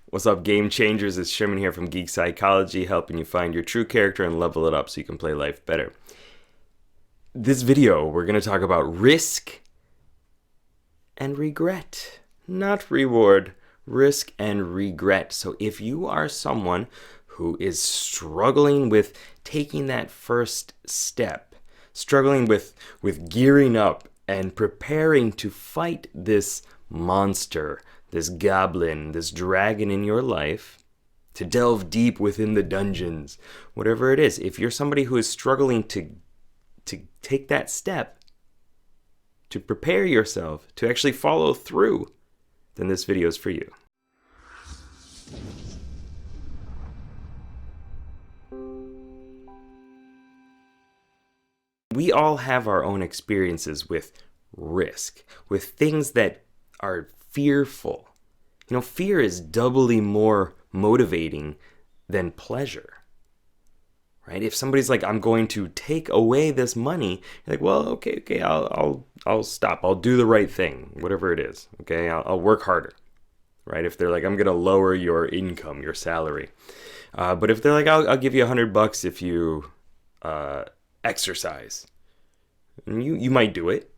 What's up, game changers? It's Sherman here from Geek Psychology, helping you find your true character and level it up so you can play life better. This video, we're going to talk about risk and regret. Not reward, risk and regret. So if you are someone who is struggling with taking that first step, struggling with gearing up and preparing to fight this monster, this goblin, this dragon in your life, to delve deep within the dungeons, whatever it is, if you're somebody who is struggling to take that step, to prepare yourself, to actually follow through, then this video is for you. We all have our own experiences with risk, with things that are fearful. You know, fear is doubly more motivating than pleasure, right? If somebody's like, I'm going to take away this money, you're like, well, okay, I'll stop. I'll do the right thing, whatever it is. Okay, I'll work harder, right? If they're like, I'm gonna lower your income, your salary, but if they're like, I'll give you $100 if you exercise, and you might do it,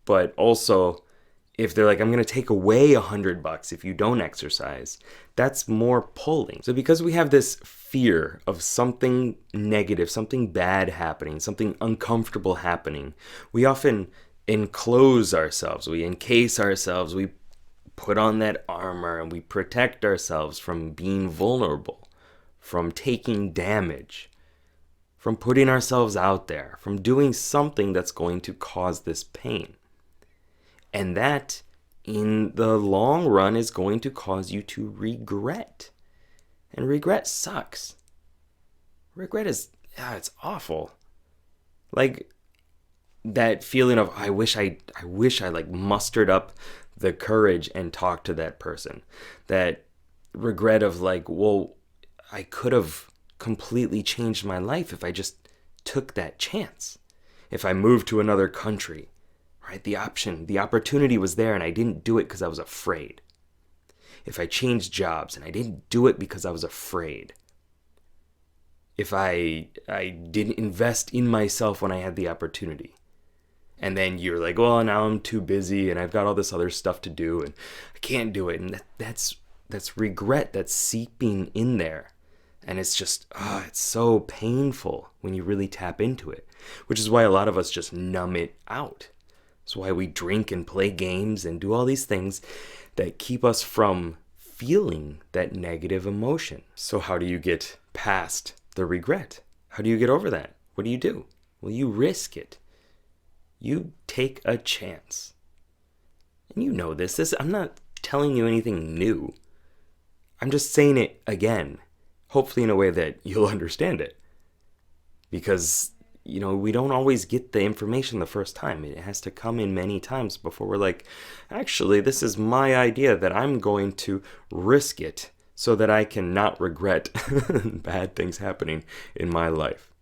but also, if they're like, I'm going to take away $100 if you don't exercise, that's more pulling. So because we have this fear of something negative, something bad happening, something uncomfortable happening, we often enclose ourselves, we encase ourselves, we put on that armor, and we protect ourselves from being vulnerable, from taking damage, from putting ourselves out there, from doing something that's going to cause this pain. And that, in the long run, is going to cause you to regret. And regret sucks. Regret is, it's awful. Like, that feeling of, I wish I like mustered up the courage and talked to that person. That regret of like, well, I could have completely changed my life if I just took that chance. If I moved to another country. Right? The opportunity was there and I didn't do it because I was afraid. If I changed jobs and I didn't do it because I was afraid. If I didn't invest in myself when I had the opportunity. And then you're like, well, now I'm too busy and I've got all this other stuff to do and I can't do it. And that's regret that's seeping in there. And it's just, it's so painful when you really tap into it. Which is why a lot of us just numb it out. That's why we drink and play games and do all these things that keep us from feeling that negative emotion. So how do you get past the regret? How do you get over that? What do? Well, you risk it. You take a chance. And you know this. I'm not telling you anything new. I'm just saying it again, hopefully in a way that you'll understand it. Because you know, we don't always get the information the first time. It has to come in many times before we're like, actually, this is my idea that I'm going to risk it so that I can not regret bad things happening in my life.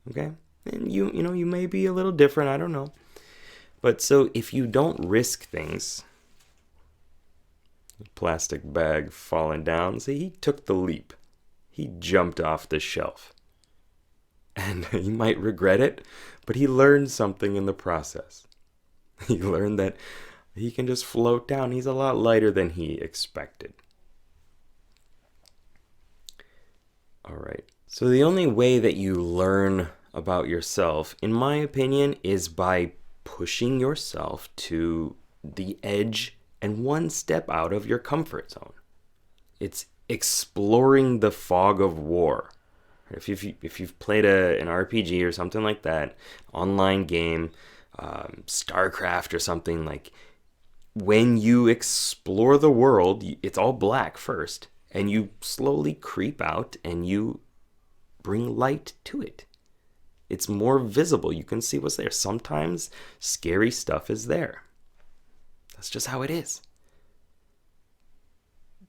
Okay? And you may be a little different, I don't know. But so if you don't risk things, plastic bag falling down, see, he took the leap. He jumped off the shelf. And he might regret it, but he learned something in the process. He learned that he can just float down. He's a lot lighter than he expected. All right. So the only way that you learn about yourself, in my opinion, is by pushing yourself to the edge and one step out of your comfort zone. It's exploring the fog of war. If you've played an RPG or something like that, online game, StarCraft or something, like when you explore the world, it's all black first, and you slowly creep out and you bring light to it. It's more visible. You can see what's there. Sometimes scary stuff is there. That's just how it is.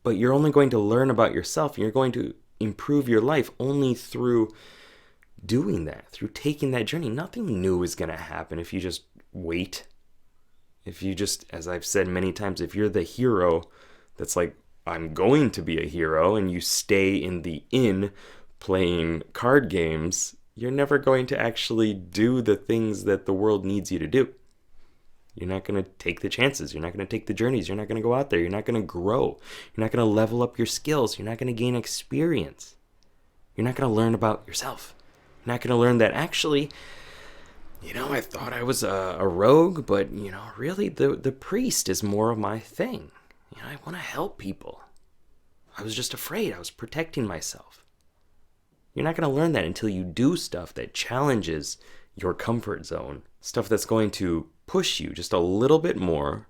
But you're only going to learn about yourself, and you're going to improve your life only through doing that, through taking that journey. Nothing new is going to happen if you just wait If you just, as I've said many times, if you're the hero that's like, I'm going to be a hero, and you stay in the inn playing card games, you're never going to actually do the things that the world needs you to do. You're not going to take the chances. You're not going to take the journeys. You're not going to go out there. You're not going to grow. You're not going to level up your skills. You're not going to gain experience. You're not going to learn about yourself. You're not going to learn that actually, I thought I was a rogue, but, really the priest is more of my thing. I want to help people. I was just afraid. I was protecting myself. You're not going to learn that until you do stuff that challenges your comfort zone. Stuff that's going to push you just a little bit more.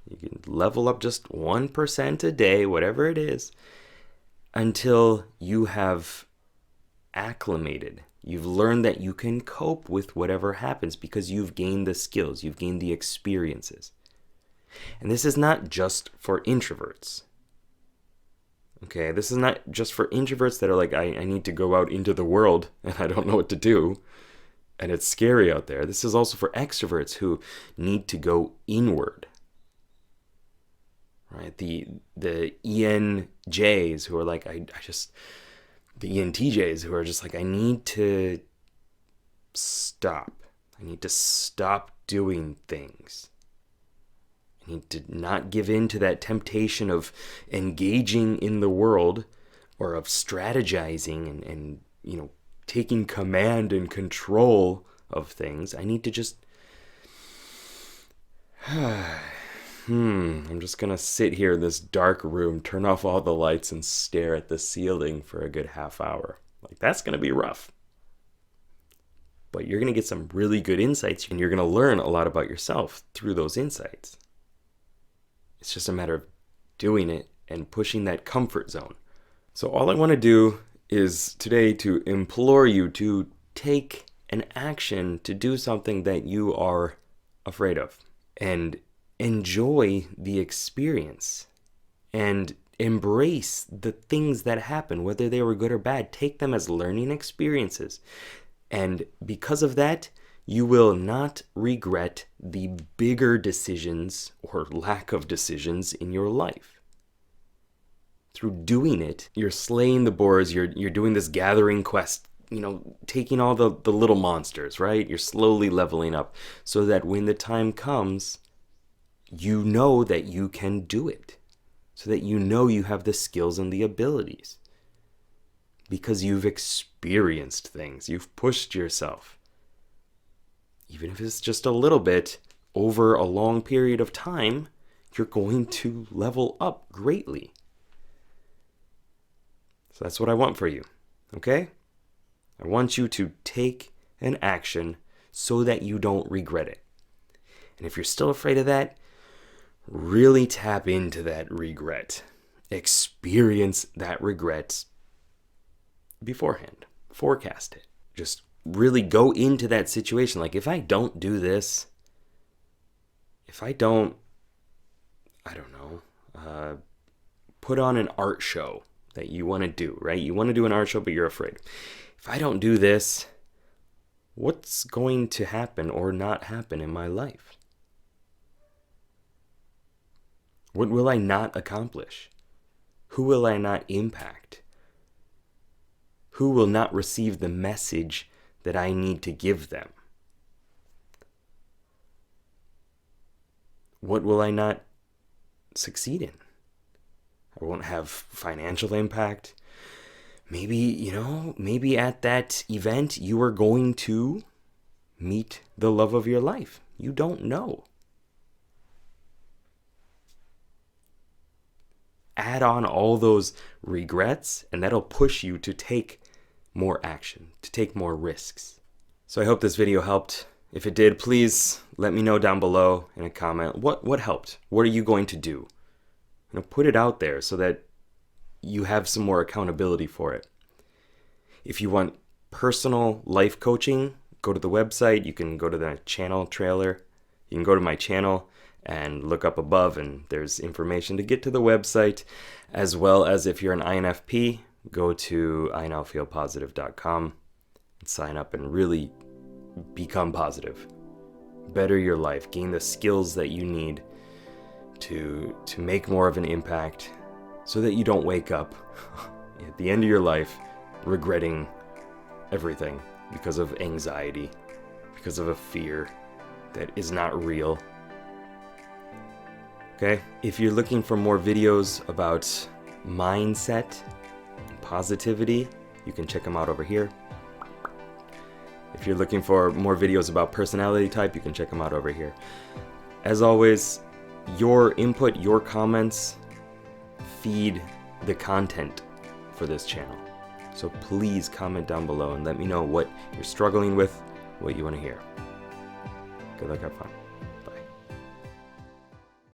You can level up just 1% a day, whatever it is, until you have acclimated. You've learned that you can cope with whatever happens because you've gained the skills, you've gained the experiences. And this is not just for introverts. Okay, this is not just for introverts that are like, I need to go out into the world and I don't know what to do. And it's scary out there. This is also for extroverts who need to go inward. Right? The ENJs who are like, the ENTJs who are just like, I need to stop. I need to stop doing things. I need to not give in to that temptation of engaging in the world or of strategizing and taking command and control of things. I need to just I'm just gonna sit here in this dark room, turn off all the lights, and stare at the ceiling for a good half hour. Like, that's gonna be rough. But you're gonna get some really good insights, and you're gonna learn a lot about yourself through those insights. It's just a matter of doing it and pushing that comfort zone. So all I want to do is today to implore you to take an action to do something that you are afraid of and enjoy the experience and embrace the things that happen, whether they were good or bad. Take them as learning experiences. And because of that, you will not regret the bigger decisions or lack of decisions in your life. Through doing it, you're slaying the boars, you're doing this gathering quest, taking all the little monsters, right? You're slowly leveling up so that when the time comes, you know that you can do it. So that you have the skills and the abilities. Because you've experienced things, you've pushed yourself. Even if it's just a little bit, over a long period of time, you're going to level up greatly. So that's what I want for you, okay? I want you to take an action so that you don't regret it. And if you're still afraid of that, really tap into that regret. Experience that regret beforehand. Forecast it. Just really go into that situation. Like, if I don't do this, if I don't, put on an art show that you want to do, right? You want to do an art show, but you're afraid. If I don't do this, what's going to happen or not happen in my life? What will I not accomplish? Who will I not impact? Who will not receive the message that I need to give them? What will I not succeed in? I won't have financial impact. Maybe at that event you are going to meet the love of your life. You don't know. Add on all those regrets, and that'll push you to take more action, to take more risks. So I hope this video helped. If it did, please let me know down below in a comment. What helped? What are you going to do? Put it out there so that you have some more accountability for it. If you want personal life coaching, go to the website. You can go to the channel trailer. You can go to my channel and look up above, and there's information to get to the website, as well as if you're an INFP, go to inowfeelpositive.com and sign up and really become positive. better your life, gain the skills that you need to make more of an impact, so that you don't wake up at the end of your life regretting everything because of anxiety, because of a fear that is not real. Okay? If you're looking for more videos about mindset and positivity, you can check them out over here. If you're looking for more videos about personality type, you can check them out over here. As always, your input, your comments feed the content for this channel. So please comment down below and let me know what you're struggling with, what you want to hear. Good luck, have fun.